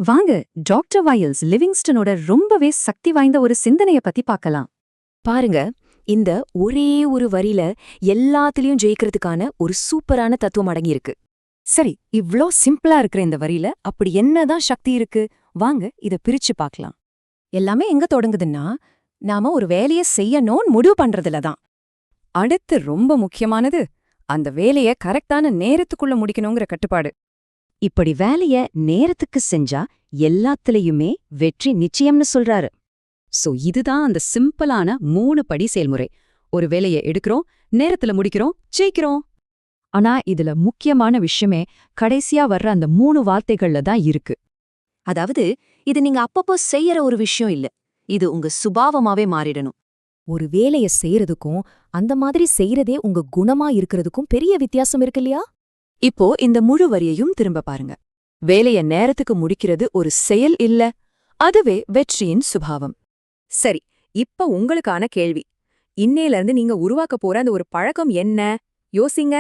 வாங்க doctor vials லிவிங்ஸ்டனோட ரொம்பவே சக்தி வாய்ந்த ஒரு சிந்தனைய பத்தி பார்க்கலாம். பாருங்க, இந்த ஒரே ஒரு வரியில எல்லாத்துலயும் ஜெயிக்கிறதுக்கான ஒரு சூப்பரான தத்துவம் அடங்கியிருக்கு. சரி, இவ்ளோ சிம்பிளா இருக்கிற இந்த வரியில அப்படி என்னதான் சக்தி இருக்கு? வாங்க இத பிரிச்சு பார்க்கலாம். எல்லாமே எங்க தொடங்குதுன்னா, நாம ஒரு வேலைய செய்யணும்னு முடிவு பண்றதுல தான். அடுத்து ரொம்ப முக்கியமானது, அந்த வேலைய கரெக்டான நேரத்துக்குள்ள முடிக்கணுங்கிற கட்டுப்பாடு. இப்படி வேலைய நேரத்துக்கு செஞ்சா எல்லாத்துலயுமே வெற்றி நிச்சயம்னு சொல்றாரு. சோ இதுதான் அந்த சிம்பிளான 3 படி செயல்முறை. ஒரு வேலைய எடுக்கிறோம், நேரத்துல முடிக்கிறோம், ஜெயிக்கிறோம். ஆனா இதுல முக்கியமான விஷயமே கடைசியா வர்ற அந்த 3 வார்த்தைகள்ல தான் இருக்கு. அதாவது, இது நீங்க அப்பப்போ செய்யற ஒரு விஷயம் இல்ல. இது உங்க சுபாவமாவே மாறிடணும். ஒரு வேலைய செய்யறதுக்கும் அந்த மாதிரி செய்யறதே உங்க குணமா இருக்கிறதுக்கும் பெரிய வித்தியாசம் இருக்கு இல்லையா? இப்போ இந்த முழு வரியையும் திரும்ப பாருங்க. வேலைய நேரத்துக்கு முடிக்கிறது ஒரு செயல் இல்ல, அதுவே வெற்றியின் சுபாவம். சரி, இப்ப உங்களுக்கான கேள்வி. இன்னையில இருந்து நீங்க உருவாக்க போற அந்த ஒரு பழக்கம் என்ன? யோசிங்க.